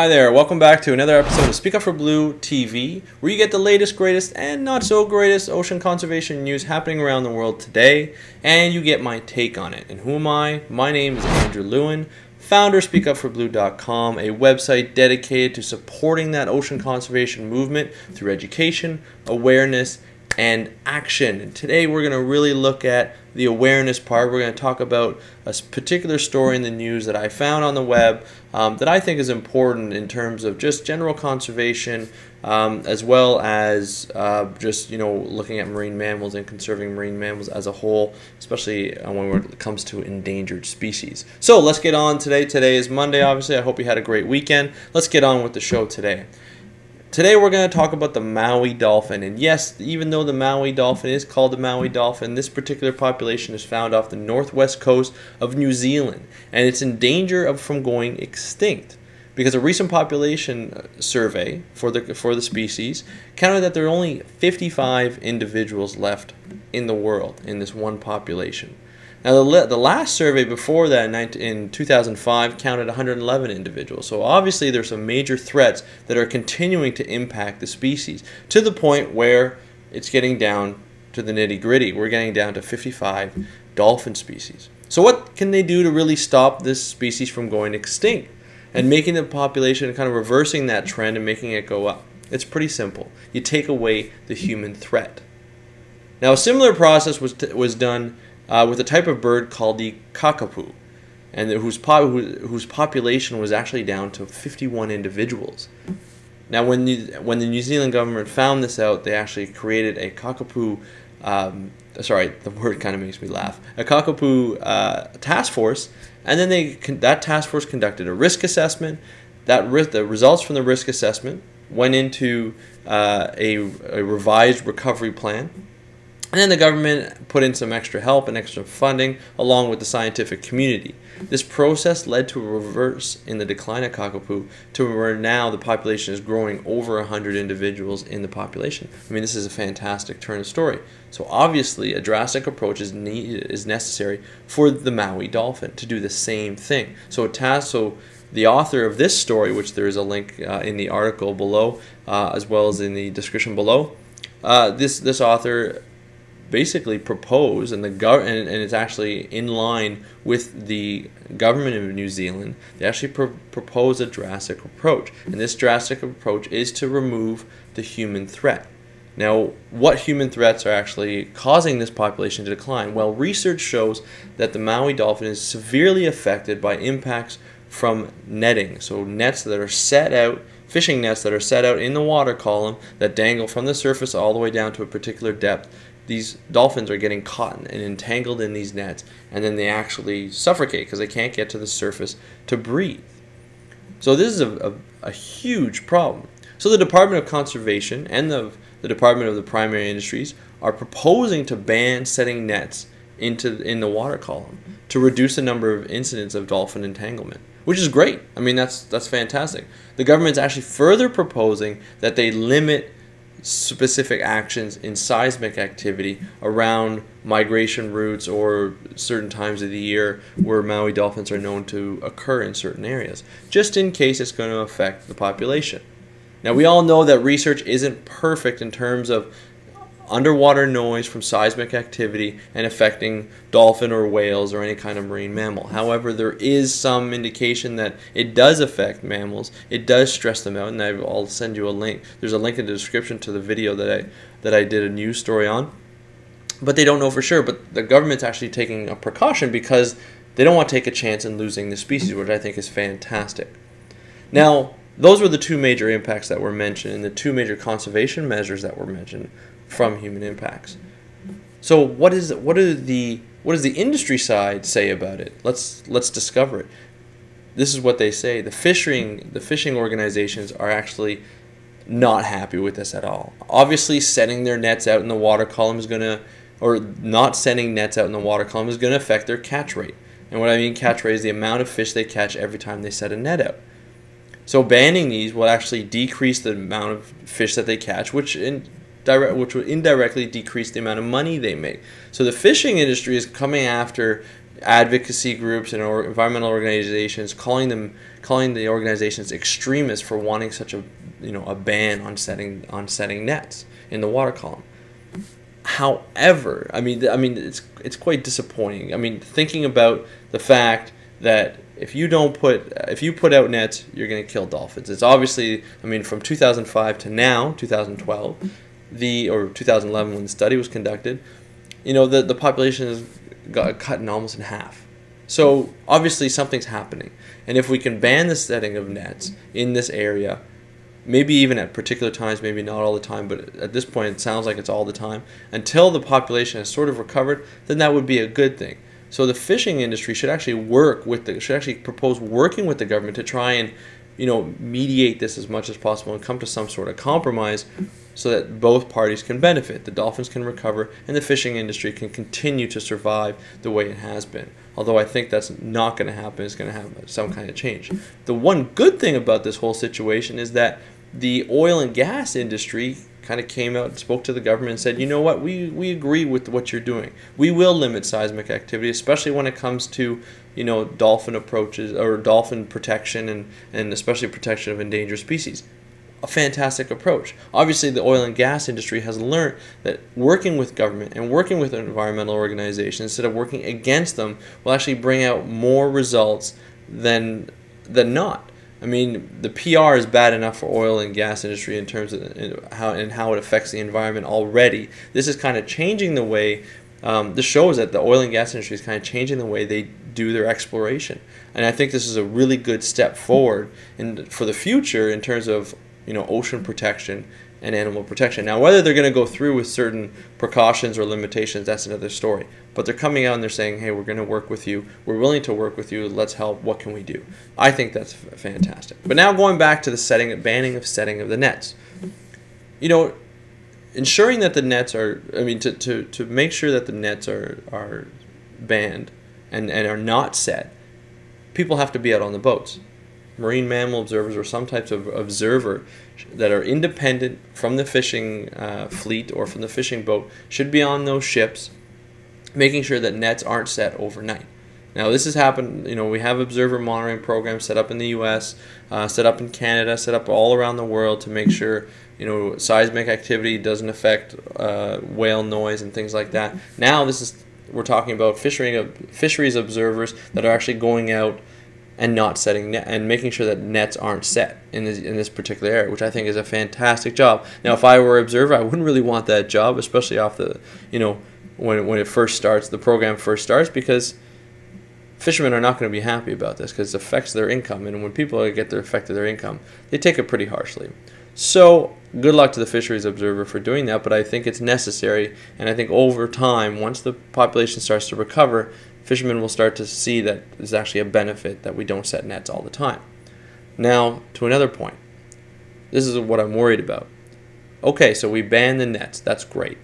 Hi there, welcome back to another episode of Speak Up for Blue TV, where you get the latest, greatest, and not so greatest ocean conservation news happening around the world today, and you get my take on it. And who am I? My name is Andrew Lewin, founder of SpeakUpForBlue.com, a website dedicated to supporting that ocean conservation movement through education, awareness, and action. And today we're going to really look at the awareness part. We're going to talk about a particular story in the news that I found on the web that I think is important in terms of just general conservation, as well as just looking at marine mammals and conserving marine mammals as a whole, especially when it comes to endangered species. So let's get on today. Today is Monday, obviously. I hope you had a great weekend. Let's get on with the show today. Today we're going to talk about the Maui Dolphin, and yes, even though the Maui Dolphin is called the Maui Dolphin, this particular population is found off the northwest coast of New Zealand, and it's in danger from going extinct because a recent population survey for the species counted that there are only 55 individuals left in the world in this one population. Now, the last survey before that in 2005 counted 111 individuals. So obviously there's some major threats that are continuing to impact the species to the point where it's getting down to the nitty-gritty. We're getting down to 55 dolphin species. So what can they do to really stop this species from going extinct and making the population, kind of reversing that trend and making it go up? It's pretty simple. You take away the human threat. Now, a similar process was done with a type of bird called the kakapo, and whose population was actually down to 51 individuals. Now, when the New Zealand government found this out, they actually created a kakapo. Sorry, the word kind of makes me laugh. A kakapo task force, and then that task force conducted a risk assessment. The results from the risk assessment went into a revised recovery plan. And then the government put in some extra help and extra funding along with the scientific community. This process led to a reverse in the decline of kakapo to where now the population is growing over 100 individuals in the population. I mean, this is a fantastic turn of story. So obviously a drastic approach is necessary for the Maui Dolphin to do the same thing. So the author of this story, which there is a link in the article below, as well as in the description below, this author basically proposed, and it's actually in line with the government of New Zealand. They actually propose a drastic approach, and this drastic approach is to remove the human threat. Now, what human threats are actually causing this population to decline? Well, research shows that the Maui dolphin is severely affected by impacts from netting, so nets that are set out, fishing nets that are set out in the water column that dangle from the surface all the way down to a particular depth. These dolphins are getting caught and entangled in these nets, and then they actually suffocate because they can't get to the surface to breathe. So this is a huge problem. So the Department of Conservation and the Department of the Primary Industries are proposing to ban setting nets in the water column to reduce the number of incidents of dolphin entanglement, which is great. I mean, that's fantastic. The government's actually further proposing that they limit specific actions in seismic activity around migration routes or certain times of the year where Maui dolphins are known to occur in certain areas, just in case it's going to affect the population. Now, we all know that research isn't perfect in terms of underwater noise from seismic activity and affecting dolphin or whales or any kind of marine mammal. However, there is some indication that it does affect mammals. It does stress them out, and I'll send you a link. There's a link in the description to the video that I did a news story on. But they don't know for sure. But the government's actually taking a precaution because they don't want to take a chance in losing the species, which I think is fantastic. Now, those were the two major impacts that were mentioned and the two major conservation measures that were mentioned from human impacts. So what does the industry side say about it? Let's discover it. This is what they say. The fishing organizations are actually not happy with this at all. Obviously, setting their nets out in the water column is not setting nets out in the water column is going to affect their catch rate. And what I mean catch rate is the amount of fish they catch every time they set a net out. So banning these will actually decrease the amount of fish that they catch, which will indirectly decrease the amount of money they make. So the fishing industry is coming after advocacy groups and environmental organizations calling the organizations extremists for wanting such a a ban on setting nets in the water column. However, I mean it's quite disappointing. I mean, thinking about the fact that if you put out nets, you're going to kill dolphins. It's obviously, I mean, from 2005 to now, 2012, or 2011 when the study was conducted, the population has got cut in almost in half. So obviously something's happening. And if we can ban the setting of nets in this area, maybe even at particular times, maybe not all the time, but at this point it sounds like it's all the time, until the population has sort of recovered, then that would be a good thing. So the fishing industry should actually propose working with the government to try and mediate this as much as possible and come to some sort of compromise so that both parties can benefit. The dolphins can recover and the fishing industry can continue to survive the way it has been. Although I think that's not going to happen. It's going to have some kind of change. The one good thing about this whole situation is that the oil and gas industry kind of came out and spoke to the government and said, you know what, we agree with what you're doing. We will limit seismic activity, especially when it comes to dolphin approaches or dolphin protection and especially protection of endangered species. A fantastic approach. Obviously, the oil and gas industry has learned that working with government and working with environmental organizations instead of working against them will actually bring out more results than not. I mean, the PR is bad enough for oil and gas industry in terms of how it affects the environment already. This is kind of changing the way. This shows that the oil and gas industry is kind of changing the way they do their exploration, and I think this is a really good step forward for the future in terms of ocean protection and animal protection. Now, whether they're going to go through with certain precautions or limitations, that's another story. But they're coming out and they're saying, hey, we're going to work with you. We're willing to work with you. Let's help. What can we do? I think that's fantastic. But now going back to the banning of setting of the nets. Ensuring that the nets are, to make sure that the nets are banned and are not set, people have to be out on the boats. Marine mammal observers or some types of observer that are independent from the fishing fleet or from the fishing boat should be on those ships, making sure that nets aren't set overnight. Now, this has happened. We have observer monitoring programs set up in the U.S., set up in Canada, set up all around the world to make sure seismic activity doesn't affect whale noise and things like that. Now, we're talking about fisheries observers that are actually going out and not setting and making sure that nets aren't set in this particular area, which I think is a fantastic job. Now, if I were an observer, I wouldn't really want that job, especially off the when it first starts, the program first starts, because fishermen are not going to be happy about this because it affects their income, and when people get their affected their income, they take it pretty harshly. So good luck to the fisheries observer for doing that, but I think it's necessary, and I think over time, once the population starts to recover, fishermen will start to see that there's actually a benefit that we don't set nets all the time. Now, to another point. This is what I'm worried about. Okay, so we ban the nets. That's great.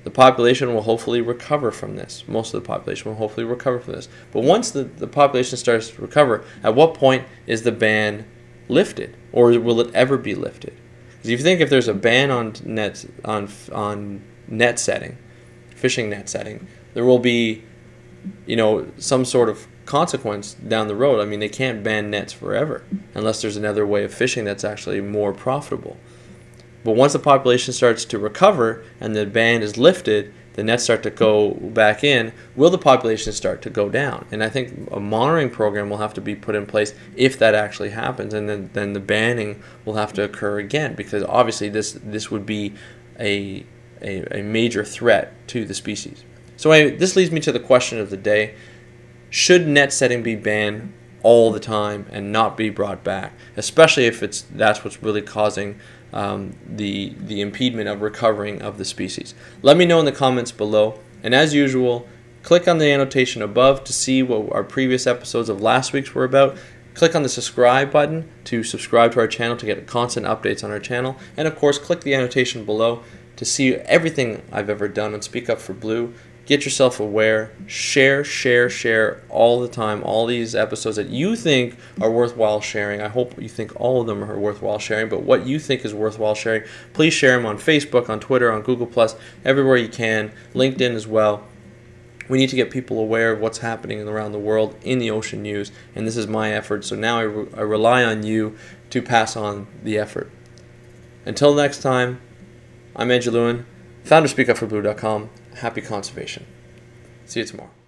The population will hopefully recover from this. Most of the population will hopefully recover from this. But once the population starts to recover, at what point is the ban lifted? Or will it ever be lifted? Because if you think if there's a ban on nets, on net setting, fishing net setting, there will be some sort of consequence down the road. I mean, they can't ban nets forever unless there's another way of fishing that's actually more profitable. But once the population starts to recover and the ban is lifted, the nets start to go back in, will the population start to go down? And I think a monitoring program will have to be put in place if that actually happens, and then the banning will have to occur again, because obviously this would be a major threat to the species. So anyway, this leads me to the question of the day. Should net setting be banned all the time and not be brought back, especially if that's what's really causing the impediment of recovering of the species? Let me know in the comments below. And as usual, click on the annotation above to see what our previous episodes of last week's were about. Click on the subscribe button to subscribe to our channel to get constant updates on our channel. And of course, click the annotation below to see everything I've ever done on Speak Up for Blue. Get yourself aware, share all the time, all these episodes that you think are worthwhile sharing. I hope you think all of them are worthwhile sharing, but what you think is worthwhile sharing, please share them on Facebook, on Twitter, on Google+, everywhere you can, LinkedIn as well. We need to get people aware of what's happening around the world in the ocean news, and this is my effort, so now I rely on you to pass on the effort. Until next time, I'm Andrew Lewin, founder of SpeakUpForBlue.com. Happy conservation. See you tomorrow.